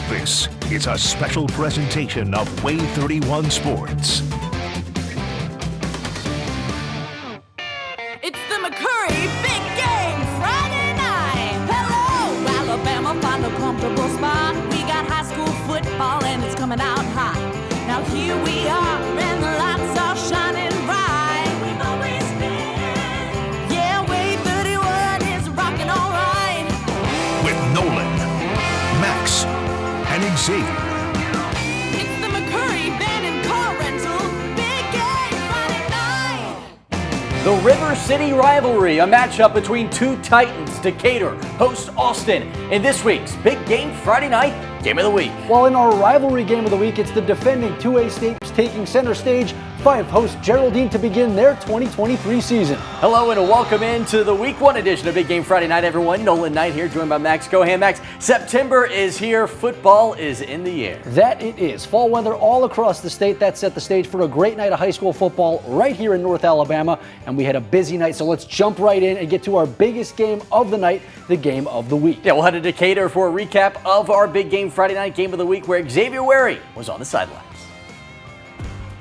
This is a special presentation of Way 31 Sports. It's the McCurry Big Game Friday night. Hello, Alabama, find a comfortable spot. We got high school football and it's coming out hot. Now here we are and the lights are shining bright. We've always been. Yeah, Way 31 is rocking all right. With Nolan, Max, and Xavier. It's the McCurry Van and Car Rental Big Game Friday night. The River City rivalry, a matchup between two Titans. Decatur hosts Austin in this week's Big Game Friday Night Game of the Week. While in our rivalry game of the week, it's the defending 2A states taking center stage. Five hosts Geraldine to begin their 2023 season. Hello and welcome into the Week 1 edition of Big Game Friday Night, everyone. Nolan Knight here, joined by Max Cohan. Max, September is here. Football is in the air. That it is. Fall weather all across the state. That set the stage for a great night of high school football right here in North Alabama. And we had a busy night, so let's jump right in and get to our biggest game of the night, the game of the week. Yeah, we'll head to Decatur for a recap of our Big Game Friday Night Game of the Week, where Xavier Wary was on the sidelines.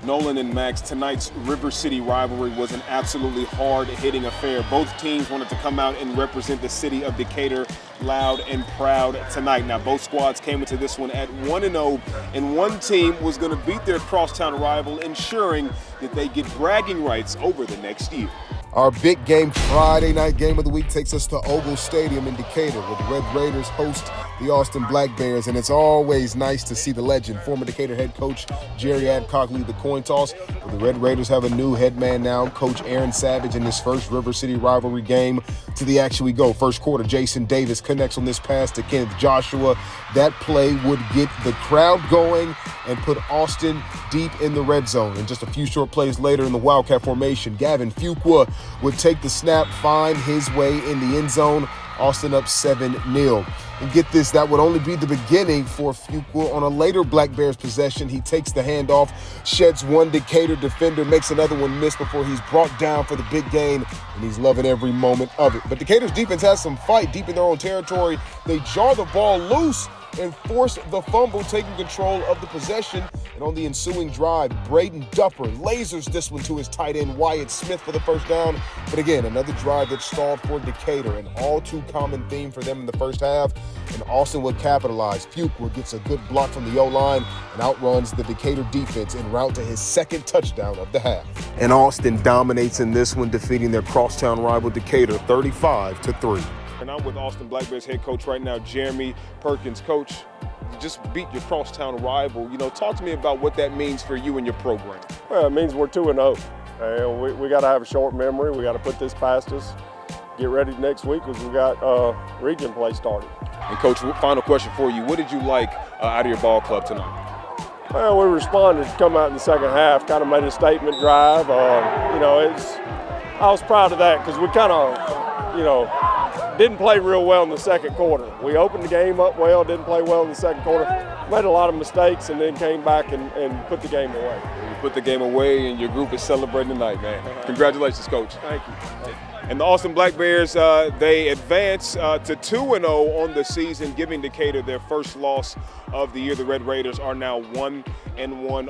Nolan and Max, tonight's River City rivalry was an absolutely hard-hitting affair. Both teams wanted to come out and represent the city of Decatur loud and proud tonight. Now, both squads came into this one at 1-0, and one team was going to beat their crosstown rival, ensuring that they get bragging rights over the next year. Our Big Game Friday Night Game of the Week takes us to Ogle Stadium in Decatur, where the Red Raiders host the Austin Black Bears, and it's always nice to see the legend, former Decatur head coach Jerry Adcock, lead the coin toss. But the Red Raiders have a new head man now, Coach Aaron Savage, in his first River City rivalry game. To the action we go. First quarter, Jason Davis connects on this pass to Kenneth Joshua. That play would get the crowd going and put Austin deep in the red zone. And just a few short plays later in the Wildcat formation, Gavin Fuqua would take the snap, find his way in the end zone. Austin up 7-0. And get this, that would only be the beginning for Fuqua. On a later Black Bears possession, he takes the handoff, sheds one Decatur defender, makes another one miss before he's brought down for the big gain, and he's loving every moment of it. But Decatur's defense has some fight deep in their own territory. They jar the ball loose and force the fumble, taking control of the possession. And on the ensuing drive, Braden Dupper lasers this one to his tight end, Wyatt Smith, for the first down. But again, another drive that stalled for Decatur, an all-too-common theme for them in the first half. And Austin would capitalize. Fuqua gets a good block from the O-line and outruns the Decatur defense en route to his second touchdown of the half. And Austin dominates in this one, defeating their crosstown rival Decatur 35-3. And I'm with Austin Black Bears head coach right now, Jeremy Perkins. Coach, you just beat your crosstown rival. You know, talk to me about what that means for you and your program. Well, it means we're 2-0. We got to have a short memory. We got to put this past us. Get ready next week because we got region play started. And Coach, final question for you. What did you like out of your ball club tonight? Well, we responded to come out in the second half, kind of made a statement drive. I was proud of that because we kind of, didn't play real well in the second quarter. We opened the game up well, didn't play well in the second quarter, made a lot of mistakes, and then came back and put the game away. You put the game away, and your group is celebrating tonight, man. Congratulations, Coach. Thank you. And the Austin Black Bears, they advance to 2-0 on the season, giving Decatur their first loss of the year. The Red Raiders are now 1-1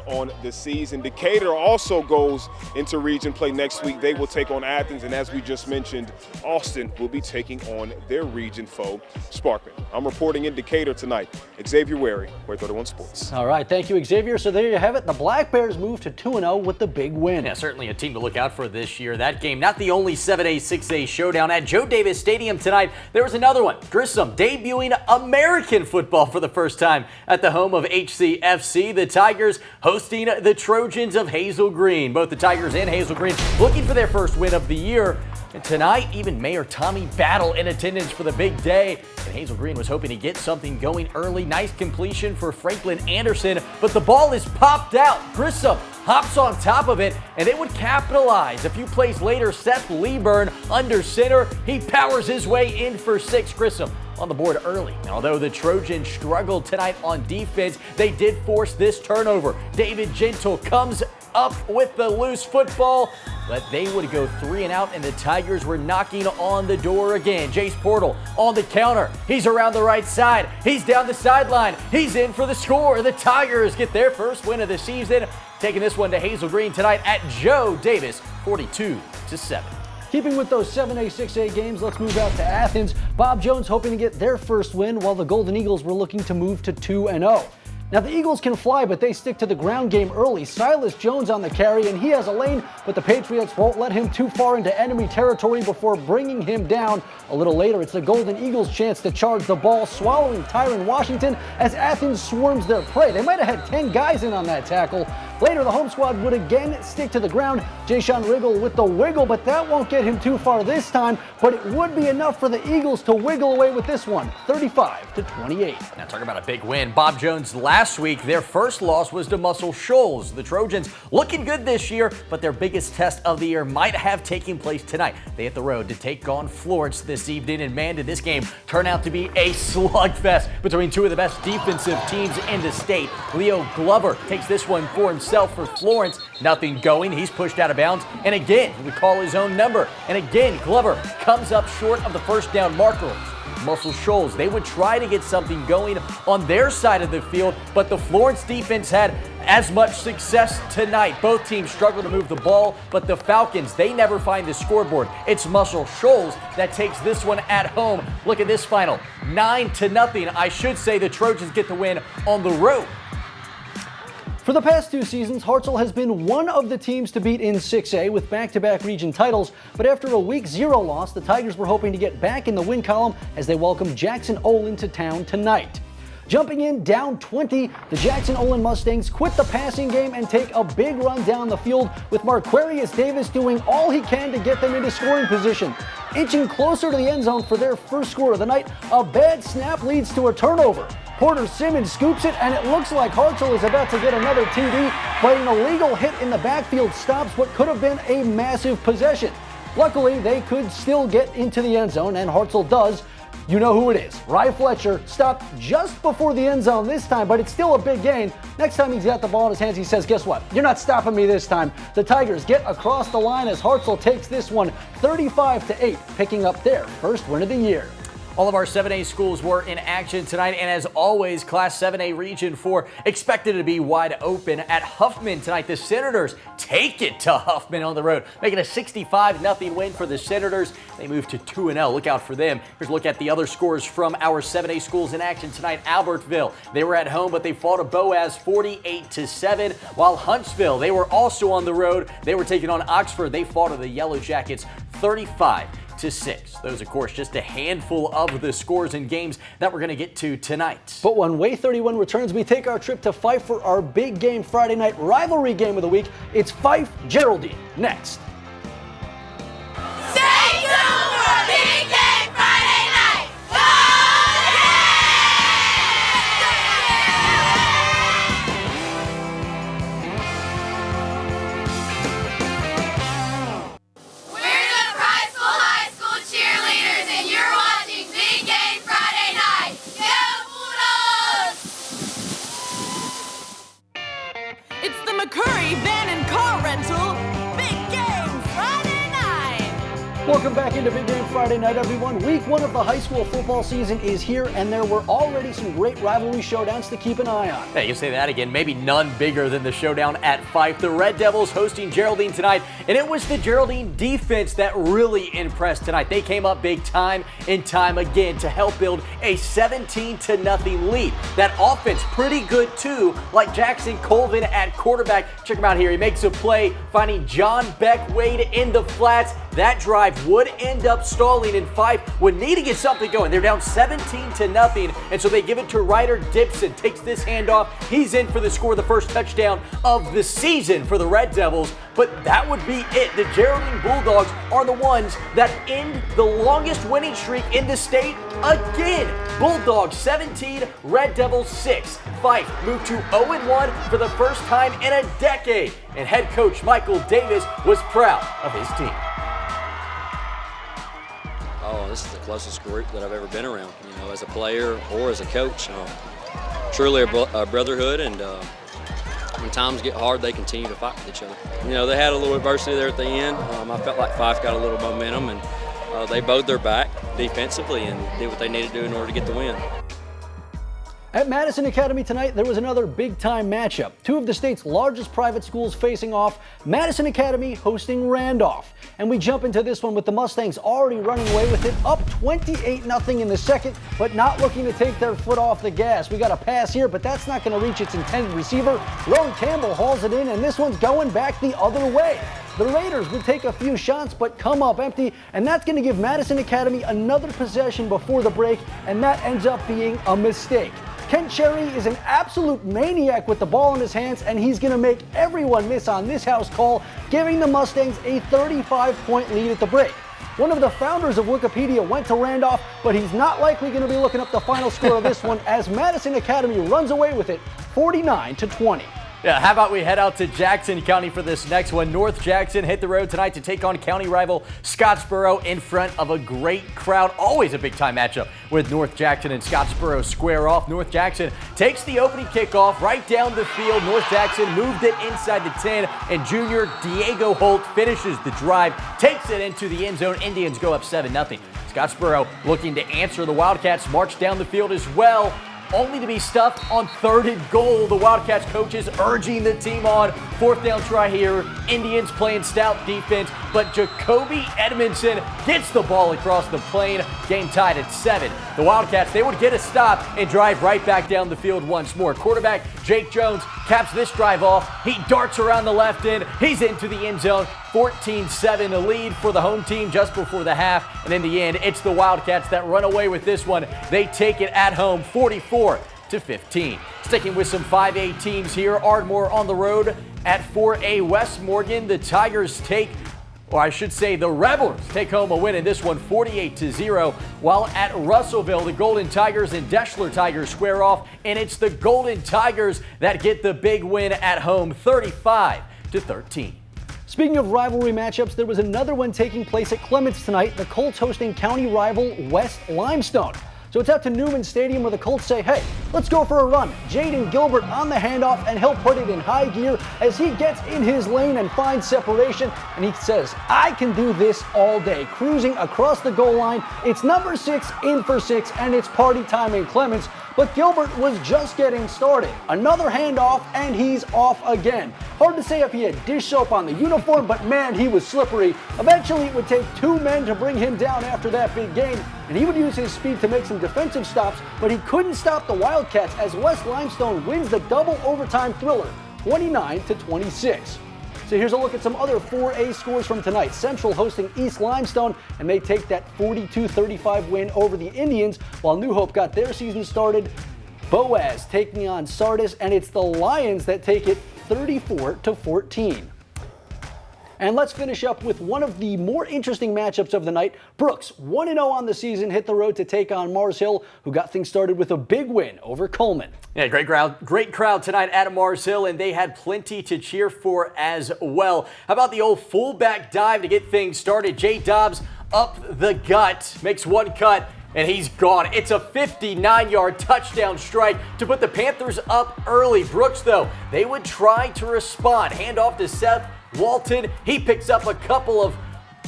on the season. Decatur also goes into region play next week. They will take on Athens, and as we just mentioned, Austin will be taking on their region foe, Sparkman. I'm reporting in Decatur tonight. Xavier Wary, Way 31 Sports. All right, thank you, Xavier. So there you have it. The Black Bears move to 2-0 with the big win. Yeah, certainly a team to look out for this year. That game, not the only 7A, 6A showdown at Joe Davis Stadium tonight. There was another one. Grissom debuting American football for the first time at the home of HCFC. The Tigers hosting the Trojans of Hazel Green. Both the Tigers and Hazel Green looking for their first win of the year. And tonight, even Mayor Tommy Battle in attendance for the big day. And Hazel Green was hoping to get something going early. Nice completion for Franklin Anderson, but the ball is popped out. Grissom hops on top of it, and they would capitalize. A few plays later, Seth Leeburn under center. He powers his way in for 6. Grissom on the board early. Now, although the Trojans struggled tonight on defense, they did force this turnover. David Gentle comes up with the loose football. but they would go 3 and out, and the Tigers were knocking on the door again. Jace Portal on the counter. He's around the right side. He's down the sideline. He's in for the score. The Tigers get their first win of the season, taking this one to Hazel Green tonight at Joe Davis, 42-7. Keeping with those 7A, 6A games, let's move out to Athens. Bob Jones hoping to get their first win, while the Golden Eagles were looking to move to 2-0. Now the Eagles can fly, but they stick to the ground game early. Silas Jones on the carry, and he has a lane, but the Patriots won't let him too far into enemy territory before bringing him down. A little later, it's the Golden Eagles' chance to charge the ball, swallowing Tyron Washington as Athens swarms their prey. They might have had 10 guys in on that tackle. Later, the home squad would again stick to the ground. Jayshawn Riggle with the wiggle, but that won't get him too far this time. But it would be enough for the Eagles to wiggle away with this one, 35-28. Now talk about a big win. Bob Jones last week, their first loss was to Muscle Shoals. The Trojans looking good this year, but their biggest test of the year might have taken place tonight. They hit the road to take on Florence this evening, and man, did this game turn out to be a slugfest between two of the best defensive teams in the state. Leo Glover takes this one for himself for Florence. Nothing going. He's pushed out of bounds, and again, he would call his own number. And again, Glover comes up short of the first down marker. Muscle Shoals, they would try to get something going on their side of the field, but the Florence defense had as much success tonight. Both teams struggle to move the ball, but the Falcons, they never find the scoreboard. It's Muscle Shoals that takes this one at home. Look at this final, 9-0. I should say the Trojans get the win on the road. For the past 2 seasons, Hartselle has been one of the teams to beat in 6A with back-to-back region titles, but after a Week 0 loss, the Tigers were hoping to get back in the win column as they welcome Jackson Olin to town tonight. Jumping in down 20, the Jackson Olin Mustangs quit the passing game and take a big run down the field, with Marquarius Davis doing all he can to get them into scoring position. Inching closer to the end zone for their first score of the night, a bad snap leads to a turnover. Porter Simmons scoops it, and it looks like Hartselle is about to get another TD, but an illegal hit in the backfield stops what could have been a massive possession. Luckily, they could still get into the end zone, and Hartselle does. You know who it is. Rye Fletcher stopped just before the end zone this time, but it's still a big gain. Next time he's got the ball in his hands, he says, guess what? You're not stopping me this time. The Tigers get across the line as Hartselle takes this one 35-8, picking up their first win of the year. All of our 7A schools were in action tonight, and as always, Class 7A Region 4 expected to be wide open at Huffman tonight. The Senators take it to Huffman on the road, making a 65-0 win for the Senators. They move to 2-0. Look out for them. Here's a look at the other scores from our 7A schools in action tonight. Albertville, they were at home, but they fought a Boaz 48-7, while Huntsville, they were also on the road. They were taking on Oxford. They fought to the Yellow Jackets 35-6. Those, of course, just a handful of the scores and games that we're going to get to tonight. But when Way 31 returns, we take our trip to Fife for our big game Friday night rivalry game of the week. It's Fife-Geraldine next. Stay tuned for a big game Friday night. Go! We're the Priceville High School cheerleaders, and you're watching Big Game Friday Night. Go Bulldogs! It's the McCurry Van and Car Rental Big Game Friday Night. Welcome back into Big Game Friday night, everyone. Week 1 of the high school football season is here, and there were already some great rivalry showdowns to keep an eye on. Hey, you say that again. Maybe none bigger than the showdown at Fife. The Red Devils hosting Geraldine tonight, and it was the Geraldine defense that really impressed tonight. They came up big time and time again to help build a 17-0 lead. That offense pretty good too, like Jackson Colvin at quarterback. Check him out here. He makes a play, finding John Beck Wade in the flats. That drive would end up stalling, and Fife would need to get something going. They're down 17-0, and so they give it to Ryder Dipson. Takes this handoff. He's in for the score, the first touchdown of the season for the Red Devils. But that would be it. The Geraldine Bulldogs are the ones that end the longest winning streak in the state again. Bulldogs 17, Red Devils 6. Fife moved to 0-1 for the first time in a decade, and head coach Michael Davis was proud of his team. Oh, this is the closest group that I've ever been around, you know, as a player or as a coach. Truly a brotherhood, and when times get hard, they continue to fight with each other. You know, they had a little adversity there at the end. I felt like Fife got a little momentum, and they bowed their back defensively and did what they needed to do in order to get the win. At Madison Academy tonight, there was another big-time matchup. Two of the state's largest private schools facing off, Madison Academy hosting Randolph. And we jump into this one with the Mustangs already running away with it, up 28-0 in the second, but not looking to take their foot off the gas. We got a pass here, but that's not going to reach its intended receiver. Rowan Campbell hauls it in, and this one's going back the other way. The Raiders would take a few shots, but come up empty, and that's going to give Madison Academy another possession before the break, and that ends up being a mistake. Kent Cherry is an absolute maniac with the ball in his hands, and he's going to make everyone miss on this house call, giving the Mustangs a 35-point lead at the break. One of the founders of Wikipedia went to Randolph, but he's not likely going to be looking up the final score of this one as Madison Academy runs away with it 49-20. Yeah, how about we head out to Jackson County for this next one. North Jackson hit the road tonight to take on county rival Scottsboro in front of a great crowd. Always a big-time matchup with North Jackson and Scottsboro square off. North Jackson takes the opening kickoff right down the field. North Jackson moved it inside the 10, and junior Diego Holt finishes the drive, takes it into the end zone. Indians go up 7-0. Scottsboro looking to answer. The Wildcats march down the field as well, only to be stuffed on 3rd and goal. The Wildcats coaches urging the team on. 4th down try here. Indians playing stout defense, but Jacoby Edmondson gets the ball across the plane. Game tied at 7. The Wildcats, they would get a stop and drive right back down the field once more. Quarterback Jake Jones caps this drive off. He darts around the left end. He's into the end zone. 14-7 a lead for the home team just before the half. And in the end, it's the Wildcats that run away with this one. They take it at home 44-15. Sticking with some 5A teams here, Ardmore on the road at 4A West Morgan. The Tigers take, or I should say the Rebels take home a win in this one 48-0. While at Russellville, the Golden Tigers and Deschler Tigers square off, and it's the Golden Tigers that get the big win at home 35-13. Speaking of rivalry matchups, there was another one taking place at Clements tonight, the Colts hosting county rival West Limestone. So it's out to Newman Stadium where the Colts say, hey, let's go for a run. Jaden Gilbert on the handoff, and he'll put it in high gear as he gets in his lane and finds separation. And he says, I can do this all day. Cruising across the goal line. It's number 6 in for 6, and it's party time in Clements. But Gilbert was just getting started. Another handoff, and he's off again. Hard to say if he had dish soap on the uniform, but man, he was slippery. Eventually, it would take 2 men to bring him down after that big gain, and he would use his speed to make some defensive stops, but he couldn't stop the Wildcats as West Limestone wins the double overtime thriller, 29-26. So here's a look at some other 4A scores from tonight. Central hosting East Limestone, and they take that 42-35 win over the Indians, while New Hope got their season started. Boaz taking on Sardis, and it's the Lions that take it 34-14. And let's finish up with one of the more interesting matchups of the night. Brooks, 1-0 on the season, hit the road to take on Mars Hill, who got things started with a big win over Coleman. Yeah, great crowd tonight at Mars Hill, and they had plenty to cheer for as well. How about the old fullback dive to get things started? Jay Dobbs up the gut, makes one cut, and he's gone. It's a 59-yard touchdown strike to put the Panthers up early. Brooks, though, they would try to respond. Hand off to Seth Walton. He picks up a couple of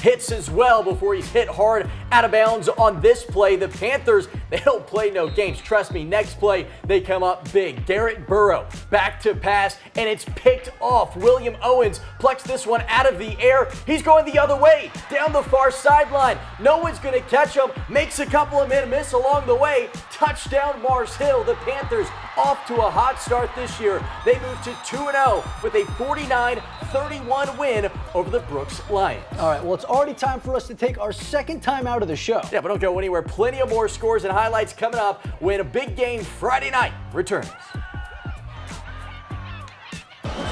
hits as well before he's hit hard out of bounds on this play. The Panthers, they don't play no games. Trust me, next play, they come up big. Garrett Burrow back to pass, and it's picked off. William Owens plucks this one out of the air. He's going the other way, down the far sideline. No one's going to catch him. Makes a couple of men miss along the way. Touchdown Mars Hill. The Panthers off to a hot start this year. They move to 2-0 with a 49-31 win over the Brooks Lions. All right, well, it's already time for us to take our second time out of the show. Yeah, but don't go anywhere. Plenty of more scores and highlights coming up when a big game Friday night returns.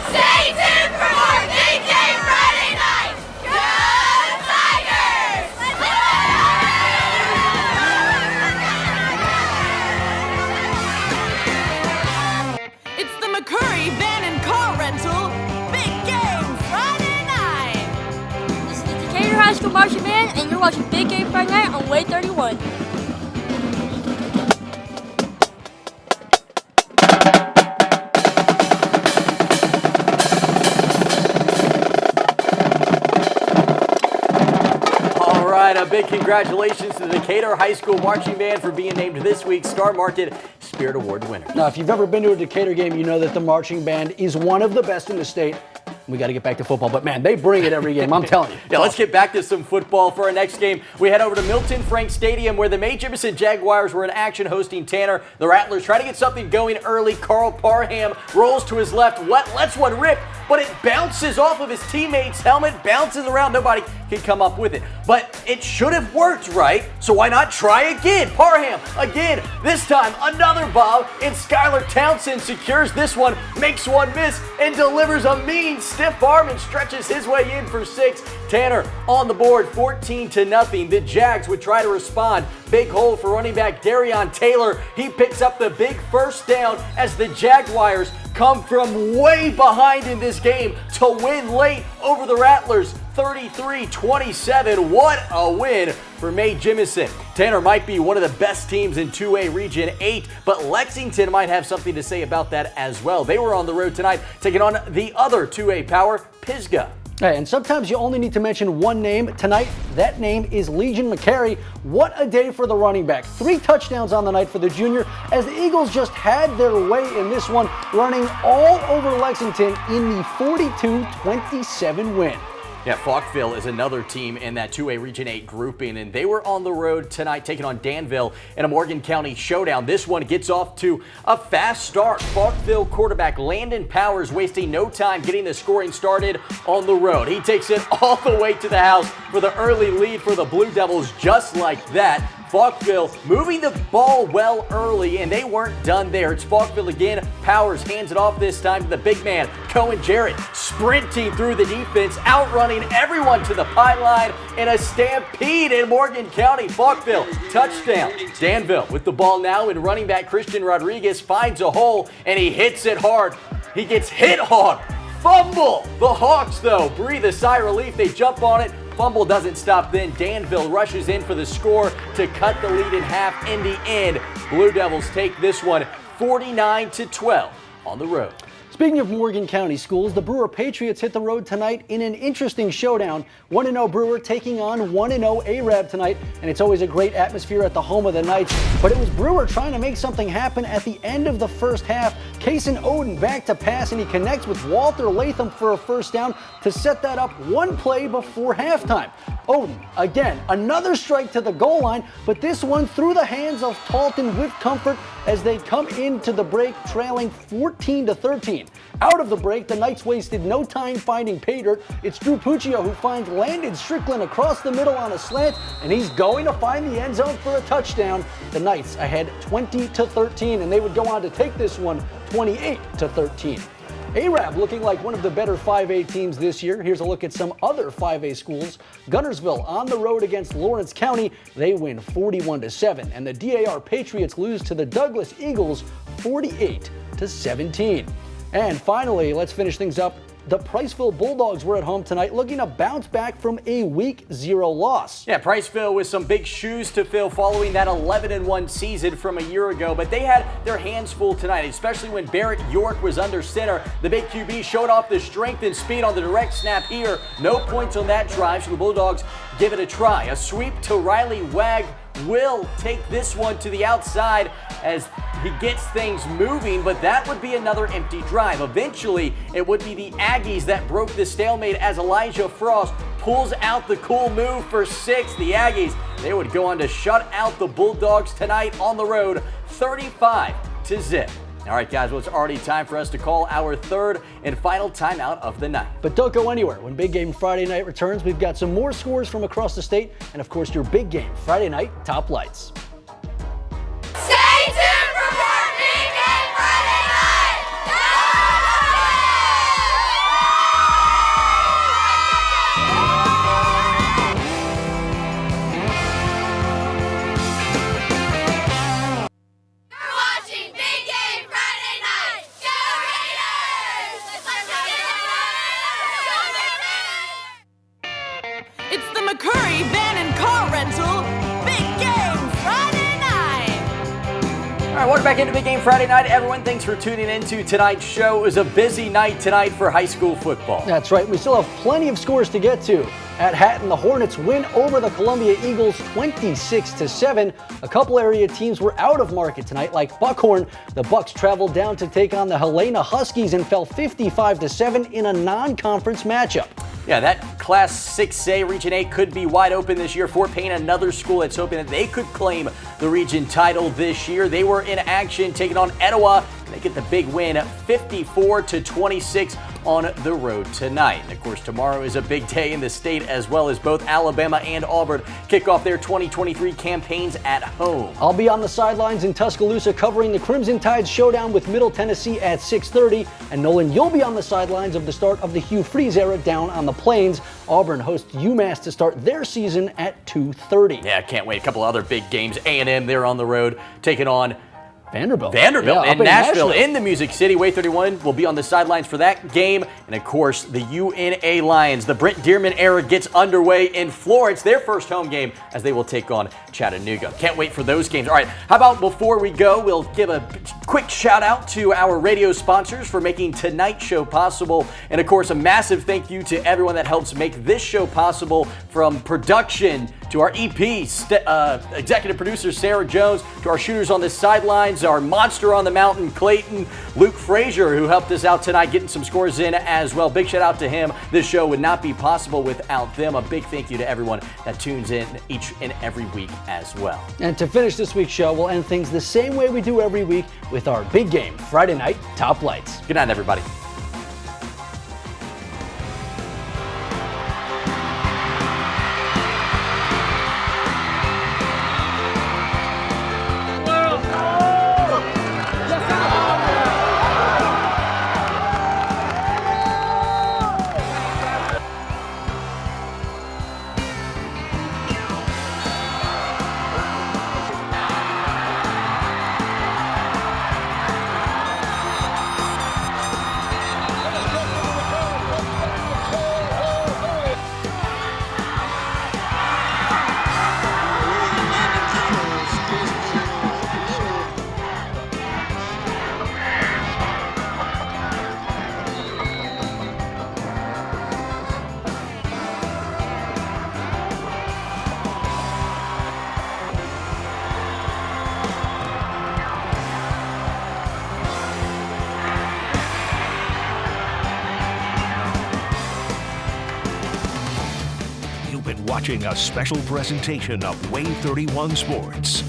Stay tuned for more Big Game Friday night. Go Tigers! It's the McCurry Van and Car Rental Big Game Friday night. This is the Decatur High School Marching Band, and you're watching Big Game Friday Night on Way 31. big congratulations to the Decatur High School Marching Band for being named this week's Star Market Spirit Award winner. Now, if you've ever been to a Decatur game, you know that the marching band is one of the best in the state. We got to get back to football, but man, they bring it every game, I'm telling you. Yeah, let's get back to some football for our next game. We head over to Milton Frank Stadium where the Mae Jemison Jaguars were in action hosting Tanner. The Rattlers try to get something going early. Carl Parham rolls to his left, lets one rip, but it bounces off of his teammate's helmet, bounces around. Nobody can come up with it. But it should have worked, right? So why not try again? Parham, again, this time another bob, and Skylar Townsend secures this one, makes one miss, and delivers a mean stiff arm and stretches his way in for 6. Tanner on the board, 14-0. The Jags would try to respond. Big hole for running back Darion Taylor. He picks up the big first down as the Jaguars come from way behind in this game to win late over the Rattlers. 33-27. What a win for Mae Jemison. Tanner might be one of the best teams in 2A Region 8, but Lexington might have something to say about that as well. They were on the road tonight, taking on the other 2A power, Pisgah. Hey, and sometimes you only need to mention one name. Tonight, that name is Legion McCary. What a day for the running back. 3 touchdowns on the night for the junior as the Eagles just had their way in this one, running all over Lexington in the 42-27 win. Yeah, Falkville is another team in that 2A Region 8 grouping, and they were on the road tonight taking on Danville in a Morgan County showdown. This one gets off to a fast start. Falkville quarterback Landon Powers wasting no time getting the scoring started on the road. He takes it all the way to the house for the early lead for the Blue Devils just like that. Falkville moving the ball well early, and they weren't done there. It's Falkville again. Powers hands it off this time to the big man, Cohen Jarrett, sprinting through the defense, outrunning everyone to the pylon in a stampede in Morgan County. Falkville, touchdown. Danville with the ball now, and running back Christian Rodriguez finds a hole, and he hits it hard. He gets hit hard. Fumble! The Hawks, though, breathe a sigh of relief. They jump on it. Fumble doesn't stop then. Danville rushes in for the score to cut the lead in half. In the end, Blue Devils take this one 49-12 on the road. Speaking of Morgan County schools, the Brewer Patriots hit the road tonight in an interesting showdown. 1-0 Brewer taking on 1-0 Arab tonight, and it's always a great atmosphere at the home of the Knights. But it was Brewer trying to make something happen at the end of the first half. Kason Oden back to pass, and he connects with Walter Latham for a first down to set that up one play before halftime. Oden, again, another strike to the goal line, but this one through the hands of Talton with comfort as they come into the break trailing 14-13. Out of the break, the Knights wasted no time finding pay dirt. It's Drew Puccio who finds Landon Strickland across the middle on a slant, and he's going to find the end zone for a touchdown. The Knights ahead 20-13, and they would go on to take this one 28-13. Arab looking like one of the better 5A teams this year. Here's a look at some other 5A schools. Gunnersville on the road against Lawrence County. They win 41-7, and the DAR Patriots lose to the Douglas Eagles 48-17. And finally, let's finish things up. The Priceville Bulldogs were at home tonight looking to bounce back from a Week 0 loss. Yeah, Priceville with some big shoes to fill following that 11-1 season from a year ago, but they had their hands full tonight, especially when Barrett York was under center. The big QB showed off the strength and speed on the direct snap here. No points on that drive, so the Bulldogs give it a try. A sweep to Riley Wagg will take this one to the outside as he gets things moving, but that would be another empty drive. Eventually, it would be the Aggies that broke the stalemate as Elijah Frost pulls out the cool move for 6. The Aggies, they would go on to shut out the Bulldogs tonight on the road, 35-0. All right, guys, well, it's already time for us to call our third and final timeout of the night. But don't go anywhere. When Big Game Friday Night returns, we've got some more scores from across the state and, of course, your Big Game Friday Night Top Lights. Stay tuned for more Big Game Friday Night! You're watching Big Game Friday Night! Go Raiders! Let's go Raiders! It's the McCurry Van and Car Rental Big Game Friday Night. All right, welcome back into Big Game Friday Night. Everyone, thanks for tuning into tonight's show. It was a busy night tonight for high school football. That's right. We still have plenty of scores to get to. At Hatton, the Hornets win over the Columbia Eagles 26-7. A couple area teams were out of market tonight, like Buckhorn. The Bucks traveled down to take on the Helena Huskies and fell 55-7 in a non-conference matchup. Yeah, that Class 6A Region 8 could be wide open this year. Fort Payne, another school that's hoping that they could claim the region title this year. They were in action taking on Etowah. They get the big win, 54-26 on the road tonight. And of course, tomorrow is a big day in the state, as well as both Alabama and Auburn kick off their 2023 campaigns at home. I'll be on the sidelines in Tuscaloosa covering the Crimson Tide showdown with Middle Tennessee at 6:30. And Nolan, you'll be on the sidelines of the start of the Hugh Freeze era down on the Plains. Auburn hosts UMass to start their season at 2:30. Yeah, can't wait. A couple other big games. A&M, they're on the road taking on Vanderbilt yeah, in Nashville, Nashville, in the Music City. Way 31 will be on the sidelines for that game. And of course, the UNA Lions. The Brent Dearman era gets underway in Florence, their first home game, as they will take on Chattanooga. Can't wait for those games. All right, how about before we go, we'll give a quick shout out to our radio sponsors for making tonight's show possible. And of course, a massive thank you to everyone that helps make this show possible, from production to our EP, executive producer Sarah Jones, to our shooters on the sidelines, our monster on the mountain, Clayton, Luke Frazier, who helped us out tonight getting some scores in as well. Big shout out to him. This show would not be possible without them. A big thank you to everyone that tunes in each and every week as well. And to finish this week's show, we'll end things the same way we do every week with our big game, Friday night Top Lights. Good night, everybody. You've been watching a special presentation of Way 31 Sports.